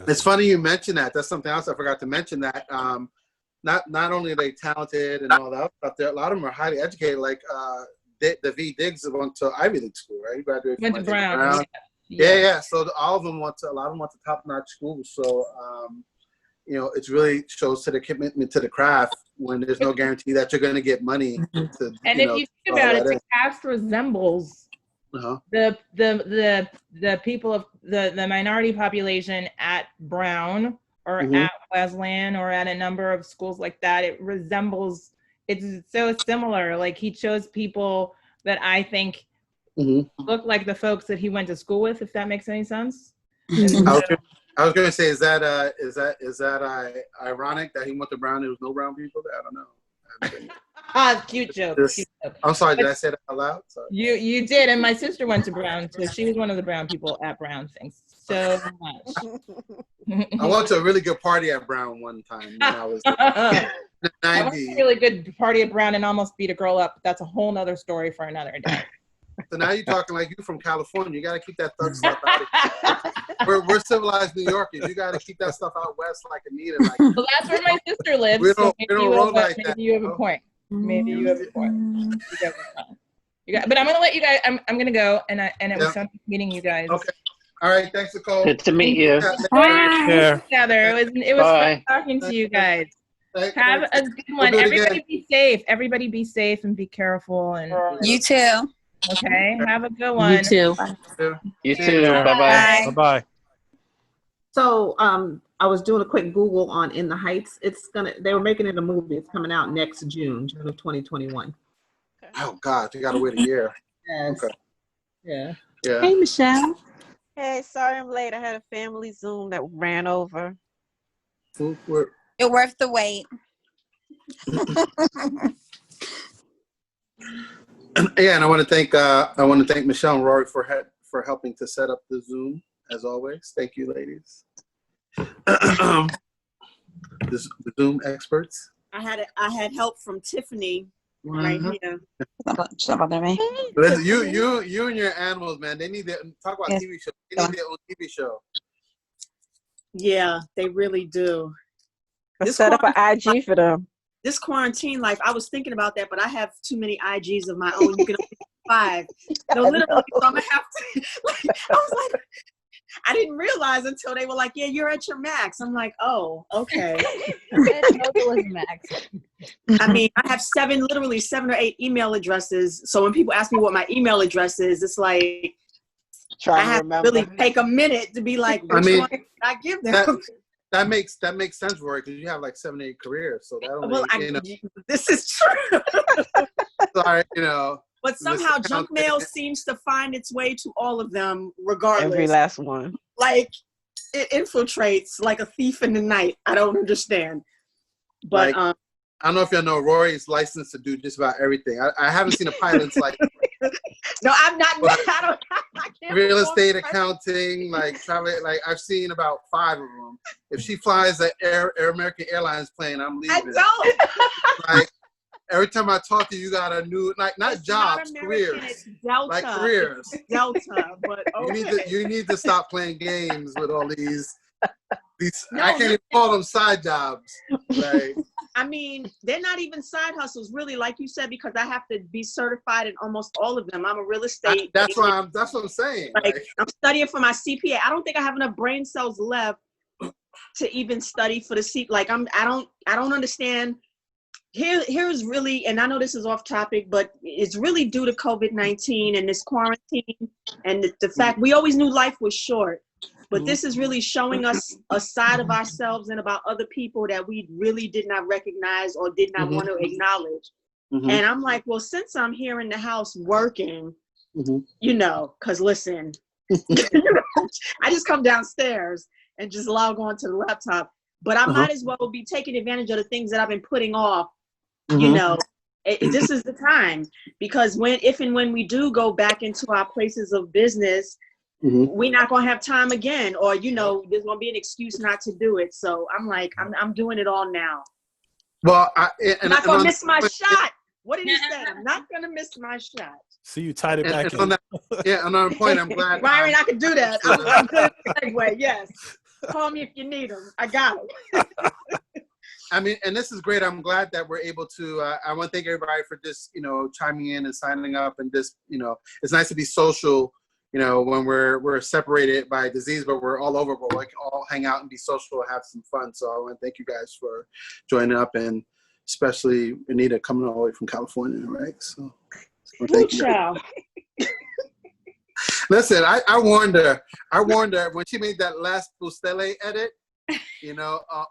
It's funny you mentioned that. That's something else I forgot to mention. That not only are they talented and all that stuff, a lot of them are highly educated. Like the V. Diggs went to Ivy League school, right? He graduated went from to Brown. Brown. Yeah. So a lot of them went to top-notch schools. So it really shows to the commitment to the craft when there's no guarantee that you're going to get money. And if you think about it, the cast resembles the people of the minority population at Brown or at Wesleyan or at a number of schools like that. It resembles. It's so similar. Like he chose people that I think look like the folks that he went to school with. If that makes any sense. I was going to say, is that ironic that he went to Brown? There was no brown people there. I don't know. Cute joke. I'm sorry. Did I say that out loud? Sorry. You did, and my sister went to Brown, so she was one of the brown people at Brown. Thanks so much. I went to a really good party at Brown one time when I was in the 90s. I went to a really good party at Brown and almost beat a girl up. But that's a whole nother story for another day. So now you're talking like you from California. You got to keep that thug stuff out. We're civilized New Yorkers. You got to keep that stuff out west like Anita. Well, that's where my sister lives. We don't roll like that. Maybe you have a point. Maybe you have a point. But I'm gonna let you guys. I'm gonna go, and it was fun meeting you guys. Okay. All right. Thanks, Nicole. Good to meet you. Bye. Together. It was fun talking to you guys. Have a good one. Everybody be safe. Everybody be safe and be careful. And you too. Okay. Have a good one. You too. You too. Bye-bye. Bye-bye. So I was doing a quick Google on In the Heights. They were making it a movie. It's coming out next June of 2021. Oh God, you gotta wait a year. Yes. Okay. Yeah. Hey, Michelle. Hey, sorry I'm late. I had a family Zoom that ran over. You're worth the wait. Yeah, and I want to thank Michelle and Rory for helping to set up the Zoom as always. Thank you, ladies. The Zoom experts. I had help from Tiffany right here. Listen, you and your animals, man. They need to talk about TV shows. They need their own TV show. Yeah, they really do. Let's set up an IG for them. This quarantine life, I was thinking about that, but I have too many IGs of my own. You can only have 5. No, literally, so I'm gonna have to. I was like, I didn't realize until they were like, "Yeah, you're at your max." I'm like, "Oh, okay." Max. I mean, I have literally 7 or 8 email addresses. So when people ask me what my email address is, it's like I have to really take a minute to be like, which one did I give them? That makes sense, Rory, because you have like 7 or 8 careers. So that only, this is true. Sorry, But somehow junk mail seems to find its way to all of them, regardless. Every last one. Like it infiltrates like a thief in the night. I don't understand. But I don't know if y'all know, Rory is licensed to do just about everything. I haven't seen a pilot's like No, I'm not. I can't real estate, accounting, like travel. Like I've seen about 5 of them. If she flies the Air American Airlines plane, I'm leaving. I don't. Like every time I talk to you, you got a new not It's jobs, not American, careers. it's Delta. Like careers. It's Delta, but okay. You need to stop playing games with all these. No, I can't even call them side jobs. Like, I mean, they're not even side hustles, really, like you said, because I have to be certified in almost all of them. I'm a real estate. That's what I'm saying. Like, I'm studying for my CPA. I don't think I have enough brain cells left to even study for the CPA. Like I don't understand. Here's really, and I know this is off topic, but it's really due to COVID-19 and this quarantine and the fact we always knew life was short. But this is really showing us a side of ourselves and about other people that we really did not recognize or did not want to acknowledge. And I'm like, well, since I'm here in the house working, you know, because listen, I just come downstairs and just log on to the laptop. But I might as well be taking advantage of the things that I've been putting off. You know, this is the time. Because if and when we do go back into our places of business, we're not gonna have time again, or you know, there's gonna be an excuse not to do it. So I'm like, I'm doing it all now. Well, I'm not gonna miss my shot. What did he say? I'm not gonna miss my shot. See, you tied it back in. On that point, I'm glad. Byron, I could do that. I'm good at the segue. Yes, call me if you need them. I got them. I mean, and this is great. I'm glad that we're able to. I want to thank everybody for just chiming in and signing up, and just it's nice to be social. When we're separated by disease, but we're all over, but we can all hang out and be social and have some fun. So I want to thank you guys for joining up, and especially Anita coming all the way from California, right? So thank you. Listen, I warned her when she made that last Bustele edit,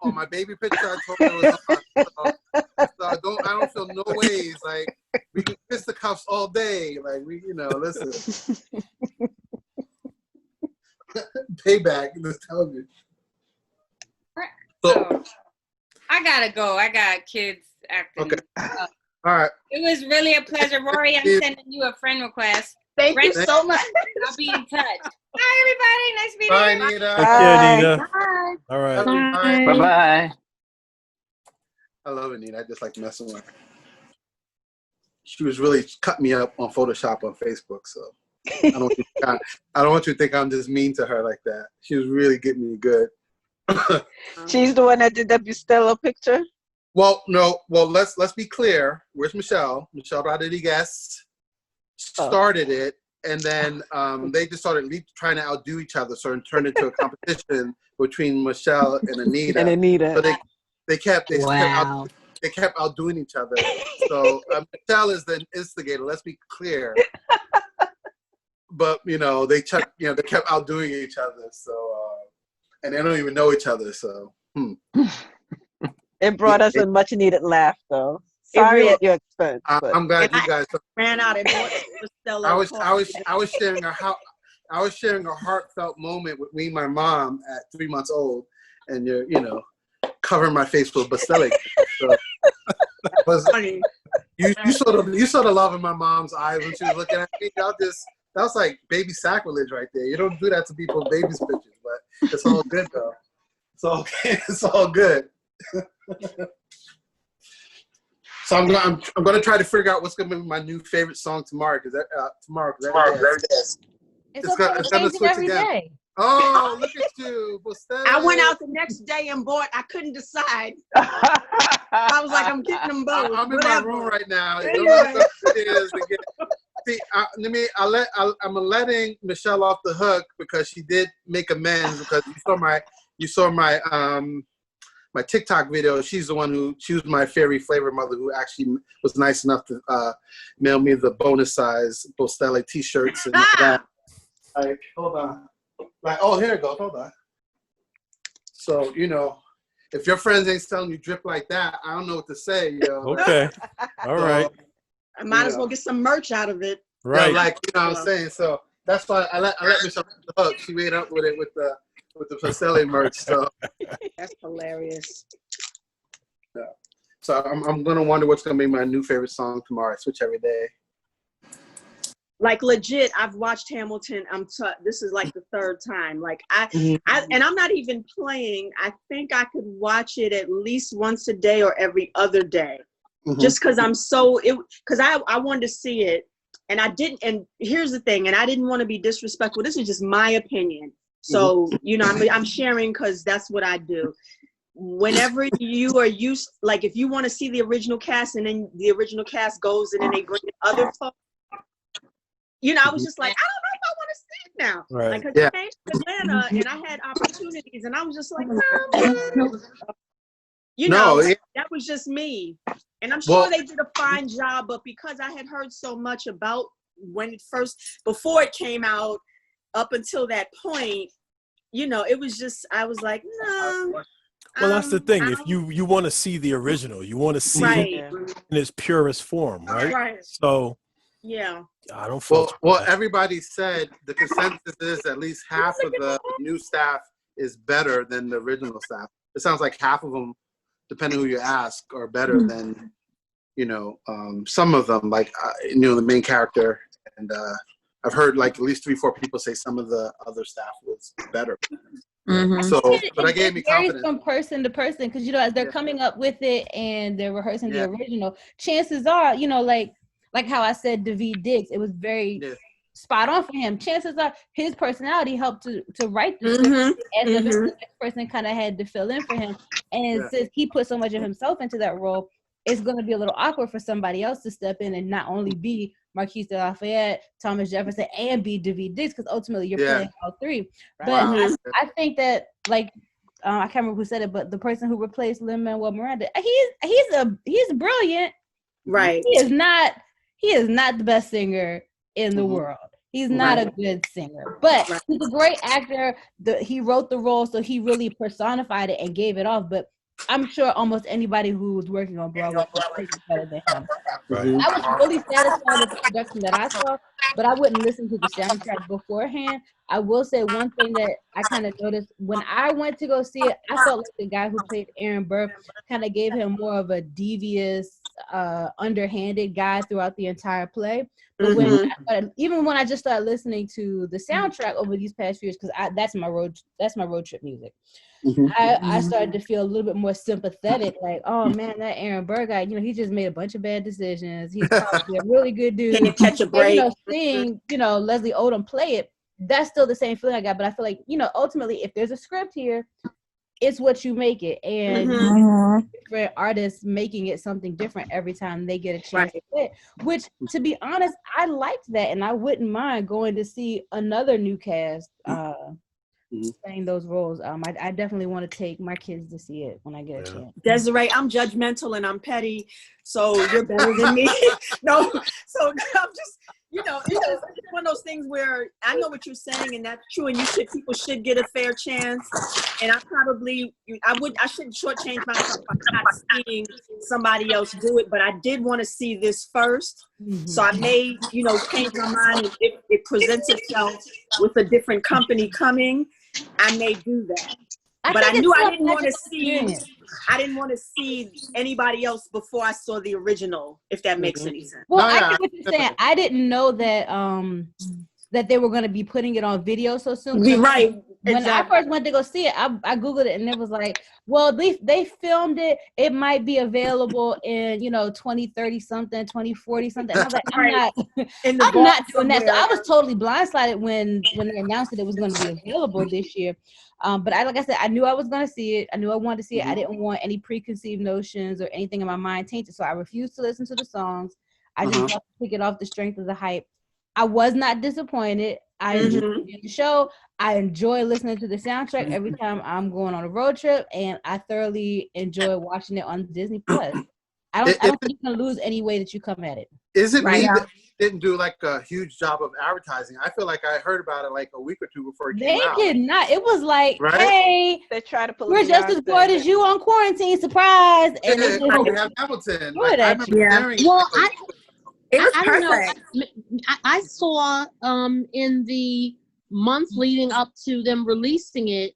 on my baby picture, I told her it was on. So I don't feel no ways. Like, we can fisticuffs all day. Like, listen. Payback in this television. So, I gotta go. I got kids acting. Okay. All right. It was really a pleasure. Rory, I'm sending you a friend request. Thank you so much. I'll be in touch. Bye, everybody. Nice meeting you. Bye, Anita. Take care, Anita. Bye. All right. Bye-bye. I love Anita. I just like messing with her. She was really cutting me up on Photoshop on Facebook, so I don't want you to think I'm just mean to her like that. She was really getting me good. She's the one that did that Bustelo picture? Well, no. Well, let's be clear. Where's Michelle? Michelle Rodriguez started it, and then they just started trying to outdo each other, so it turned into a competition between Michelle and Anita. So they kept outdoing each other. So Michelle is the instigator. Let's be clear. But they kept outdoing each other. So and they don't even know each other. So it brought us a much needed laugh, though. Sorry at your expense. I'm glad you guys ran out and I was sharing a heartfelt moment with me and my mom at 3 months old, and you're covering my face with Bustelo. So was funny. You saw the love in my mom's eyes when she was looking at me. That was like baby sacrilege right there. You don't do that to people's babies' pictures, but it's all good though. It's all okay. It's all good. So I'm gonna try to figure out what's gonna be my new favorite song tomorrow. Because it's gonna switch again. Day. Oh, look at you, Bustelo. I went out the next day and bought. I couldn't decide. I was like, I'm getting them both. I'm in my room right now. See, I'm letting Michelle off the hook because she did make amends. Because you saw my my TikTok video. She was my fairy flavor mother who actually was nice enough to mail me the bonus size Bustelo t-shirts and that. Like, hold on. Like, oh, here it goes. Hold on. So, if your friends ain't telling you drip like that, I don't know what to say, Okay. All right. I might as well get some merch out of it. Right. Yeah, what I'm saying. So that's why I let Michelle off the hook. She made up with it with the Bustelo merch. So that's hilarious. Yeah. So I'm gonna wonder what's gonna be my new favorite song tomorrow. I switch every day. Like legit, I've watched Hamilton. This is like the third time. Like and I'm not even playing. I think I could watch it at least once a day or every other day, just because because I wanted to see it, and I didn't. And here's the thing, and I didn't want to be disrespectful. This is just my opinion. So I'm sharing because that's what I do. Whenever you are used, like if you want to see the original cast, and then the original cast goes, and then they bring in other folks. I was just like, I don't know if I want to see it now. Right. Like, because I came to Atlanta and I had opportunities, and I was just like, that was just me. And I'm sure they did a fine job, but because I had heard so much about before it came out, up until that point, it was just, I was like, no. Well, that's the thing. If you want to see the original, you want to see it in its purest form, right? Right. So. Yeah. I don't. Well, everybody said the consensus is at least half of the new staff is better than the original staff. It sounds like half of them, depending who you ask, are better than, some of them, like, the main character. And I've heard like at least 3-4 people say some of the other staff was better. So, but I gave me confidence. From person to person, because as they're coming up with it and they're rehearsing the original, chances are, like how I said Daveed Diggs, it was very spot on for him. Chances are his personality helped to write the script, and the next person kind of had to fill in for him. And since he put so much of himself into that role, it's going to be a little awkward for somebody else to step in and not only be Marquise de Lafayette, Thomas Jefferson, and be Daveed Diggs, because ultimately you're playing all three. But I think that, like, I can't remember who said it, but the person who replaced Lin-Manuel Miranda, he's brilliant. Right. He is not the best singer in the world. He's not a good singer, but he's a great actor. He wrote the role, so he really personified it and gave it off. But I'm sure almost anybody who was working on Broadway is better than him. Right. I was really satisfied with the production that I saw, but I wouldn't listen to the soundtrack beforehand. I will say one thing that I kind of noticed when I went to go see it, I felt like the guy who played Aaron Burr kind of gave him more of a devious, underhanded guy throughout the entire play. But even when I just started listening to the soundtrack over these past few years, because that's my road trip music. I started to feel a little bit more sympathetic, like, oh man, that Aaron Burr guy, he just made a bunch of bad decisions. He's probably a really good dude. Can't catch a break. And, seeing, Leslie Odom play it, that's still the same feeling I got. But I feel like, ultimately, if there's a script here, it's what you make it. And different artists making it something different every time they get a chance to play it. Which, to be honest, I liked that, and I wouldn't mind going to see another new cast playing those roles. I definitely want to take my kids to see it when I get a chance. Desiree, I'm judgmental and I'm petty, so you're better than me. No, so I'm just, it's one of those things where I know what you're saying, and that's true, and people should get a fair chance. And I shouldn't shortchange myself by not seeing somebody else do it, but I did want to see this first. So I may, change my mind, and if it presents itself with a different company coming, I may do that. But I knew I didn't want to see anybody else before I saw the original, if that makes any sense. Well, I get what you're saying. I didn't know that that they were going to be putting it on video so soon. Right. When I first went to go see it, I Googled it, and it was like, well, they filmed it. It might be available in, 2030 something, 2040 something. And I was like, I'm not doing that. So I was totally blindsided when they announced that it was going to be available this year. But like I said, I knew I was going to see it. I knew I wanted to see it. I didn't want any preconceived notions or anything in my mind tainted. So I refused to listen to the songs. I just wanted to pick it off the strength of the hype. I was not disappointed. I enjoyed the show. I enjoy listening to the soundtrack every time I'm going on a road trip, and I thoroughly enjoy watching it on Disney Plus. I don't think you can lose any way that you come at it. Is it me that didn't do like a huge job of advertising? I feel like I heard about it like a week or two before it came out. They did not. It was like, hey, they try to pull we're just as bored as you on quarantine, surprise. And we have Hamilton. I don't know. I saw in the month leading up to them releasing it,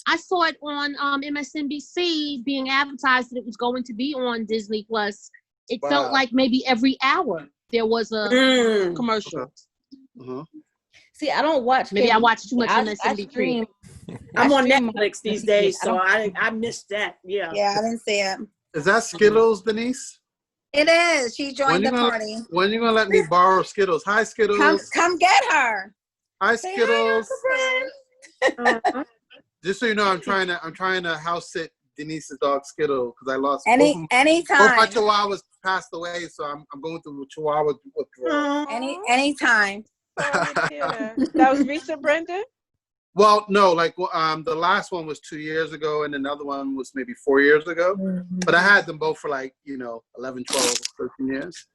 I saw it on MSNBC being advertised that it was going to be on Disney Plus. It felt like maybe every hour there was a commercial. See, I don't watch. Maybe I watch too much I MSNBC. stream. I'm on Netflix these days, so I missed that. Yeah. Yeah, I didn't see it. Is that Skittles, Denise? It is. She joined the party. When you gonna let me borrow Skittles? Hi, Skittles. Come get her. Hi, Skittles. Just so you know, I'm trying to house sit Denise's dog Skittle because I lost anytime. Both my chihuahuas passed away, so I'm going through chihuahua withdrawal. Anytime. That was recent, Brenda? Well, no, like the last one was 2 years ago, and another one was maybe 4 years ago. But I had them both for 11, 12, 13 years.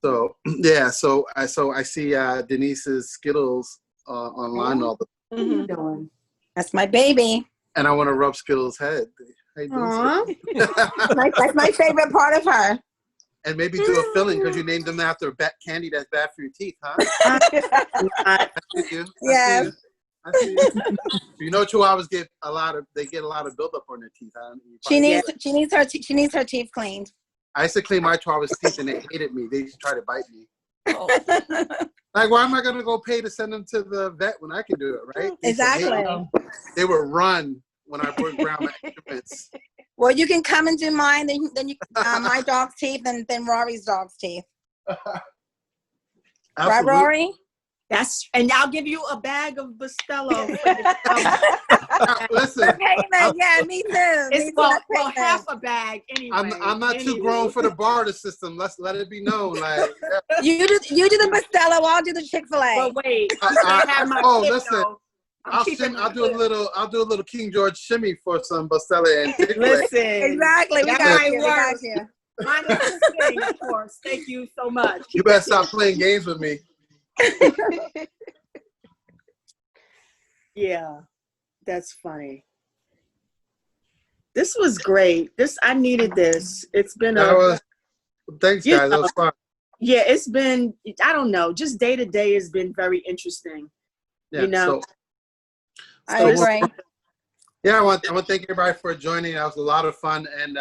So yeah, so I see Denise's Skittles online all the time. That's my baby. And I want to rub Skittles' head. Hey, that's my favorite part of her. And maybe do a filling because you named them after a candy that's bad for your teeth, huh? I see you. Yeah. I see you. You know, chihuahuas get a lot of buildup on their teeth, huh? She needs her teeth cleaned. I used to clean my chihuahua's teeth and they hated me. They used to try to bite me. Like, why am I gonna go pay to send them to the vet when I can do it, right? Exactly. They would run when I broke ground my instruments. Well, you can come and do mine, then you my dog's teeth, and then Rory's dog's teeth. Right, Rory? And I'll give you a bag of Bustelo. Listen. Payment, yeah, me too. It's well, half a bag anyway. I'm not too grown for the barter system. Let's let it be known. Like you do the Bustelo, I'll do the Chick-fil-A. But wait, listen. I'll do a little King George shimmy for some Bustelo and Chick-fil-A. Listen, exactly. We got you. Mine is the same, of course. Thank you so much. You better stop playing games with me. Yeah, that's funny. This was great. I needed this. It's been thanks, guys. That was fun. Yeah, it's been, I don't know, just day to day has been very interesting. Yeah, you know? I agree. Yeah, I want to thank everybody for joining. That was a lot of fun, and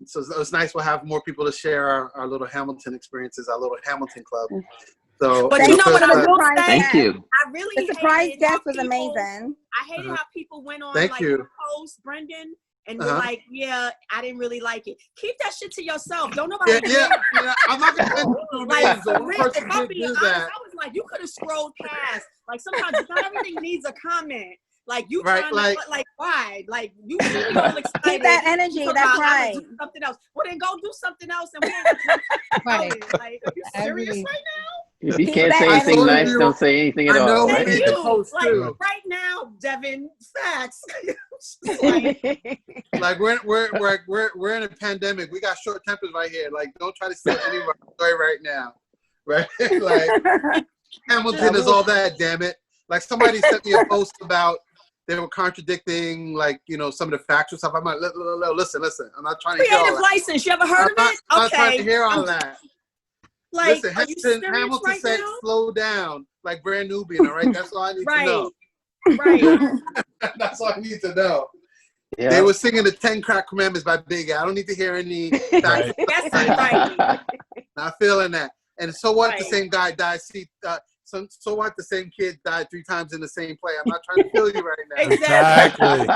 so it was nice. We'll have more people to share our little Hamilton experiences, our little Hamilton club. So, but you know what I will say? Thank you. I really the surprise guest was amazing. I hated how people went on post Brendan and were like, "Yeah, I didn't really like it." Keep that shit to yourself. Don't nobody. Yeah. I'm not gonna like, if I'm being honest, I was like, you could have scrolled past. Like sometimes not everything needs a comment. Like you trying to like why? Like you really all excited. Keep that energy. That's right. Do something else. Well, then go do something else. And we right. Like, are you serious right now? If you can't say anything nice, don't say anything at all. Thank right? you. Like right now, Devin, facts. like we're in a pandemic. We got short tempers right here. Like don't try to say any story right now, right? Like Hamilton is all that. Damn it! Like somebody sent me a post about they were contradicting some of the factual stuff. I'm like, listen. I'm not trying to hear all that. Creative license. You ever heard of it? I'm not trying to hear all that. Like, listen, Hamilton said slow down, like Brand Nubian, all right? That's all I need to know. Right. That's all I need to know. Yeah. They were singing the 10 Crack Commandments by Big Al. I don't need to hear any That's right. Not feeling that. And so what? The same guy died. So what? The same kid died 3 times in the same play. I'm not trying to kill you right now. Exactly.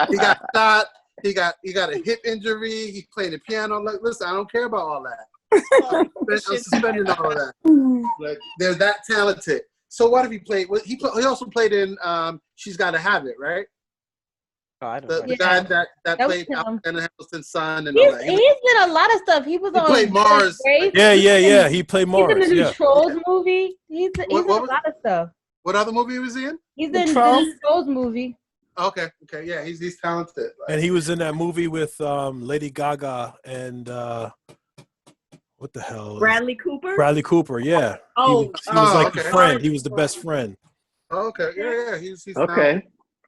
He got shot. He got a hip injury. He played the piano. Like, listen, I don't care about all that. I'm suspending all of that. Like, they're that talented. So what if he played? He also played in She's Gotta Have It, right? Oh, I don't know. The guy that played Alexander Hamilton's son and all that. He's been a lot of stuff. He was on. Played Mars. Yeah. He played Mars. He's in the Trolls movie. He's in a lot of stuff. What other movie was he in? He's in the Trolls movie. Okay, yeah, he's talented. Like, and he was in that movie with Lady Gaga and what the hell? Bradley Cooper? Bradley Cooper, yeah. Oh, he was like the friend. He was the best friend. Okay, yeah, he's okay.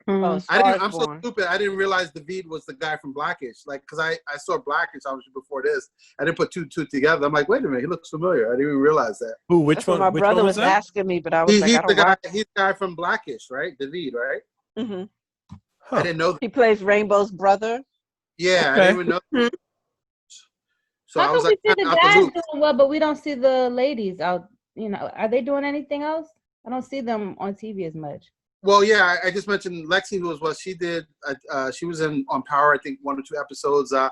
I'm so stupid. I didn't realize David was the guy from Blackish. Like, because I saw Blackish obviously before this. I didn't put two together. I'm like, wait a minute, he looks familiar. I didn't even realize that. Who? Which one? My brother was asking me, but I was he's the guy from Blackish, right? David, right? Mm-hmm. I didn't know that. He plays Rainbow's brother. Yeah, I didn't even know. So How I was come like, we see the out the guys loop. doing well, but we don't see the ladies out? You know, are they doing anything else? I don't see them on TV as much. Well, yeah, I just mentioned Lexi, who was what she did. She was on Power, I think 1 or 2 episodes. I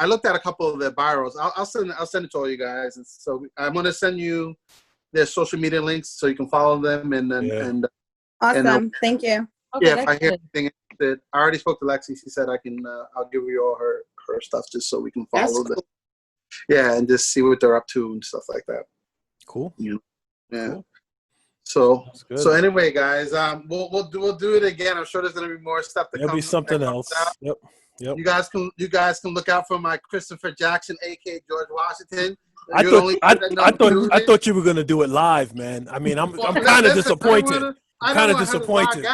looked at a couple of their bios. I'll send it to all you guys. And so I'm gonna send you their social media links so you can follow them. And then Awesome, thank you. Okay, yeah, if I hear anything that I already spoke to Lexi, she said I can. I'll give you all her stuff just so we can follow them. Yeah, and just see what they're up to and stuff like that. Cool. Yeah. Cool. So anyway, guys, we'll do it again. I'm sure there's gonna be more stuff to come. There'll be something else. Out. Yep. You guys can look out for my Christoper Jackson, aka George Washington. I thought you were gonna do it live, man. I mean, I'm kind of disappointed. I'm kind of disappointed.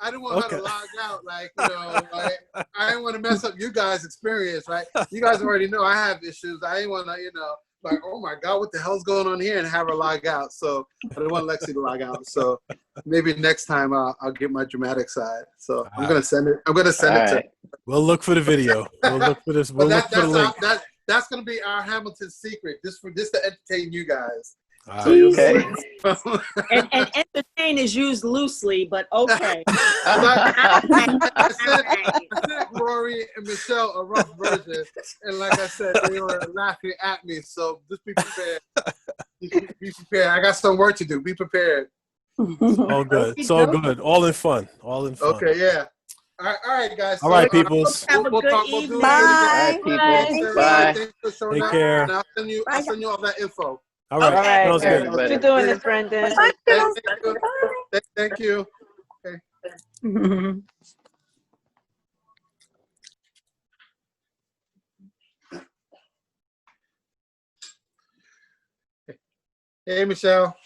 I didn't want her to log out, like, you know, like, I didn't want to mess up you guys' experience, right? You guys already know I have issues. I didn't want to, you know, like, oh my God, what the hell's going on here, and have her log out. So I didn't want Lexi to log out. So maybe next time I'll get my dramatic side. So I'm gonna send it. I'm gonna send it to. We'll look for the video. We'll look for this. We'll look for the link. That's gonna be our Hamilton secret. This to entertain you guys. Okay. and entertain is used loosely, but okay. I said Rory and Michelle a rough version, and like I said, they were laughing at me. So just be prepared. Be prepared. I got some work to do. Be prepared. All good. It's all good. All in fun. All in fun. Okay. Yeah. All right, guys. All right, peoples. Have a good evening. Bye. Bye. Take care. And I'll send you all that info. All right. Sounds good. What you doing this, Brendan? Thank you. Okay. Hey, Michelle.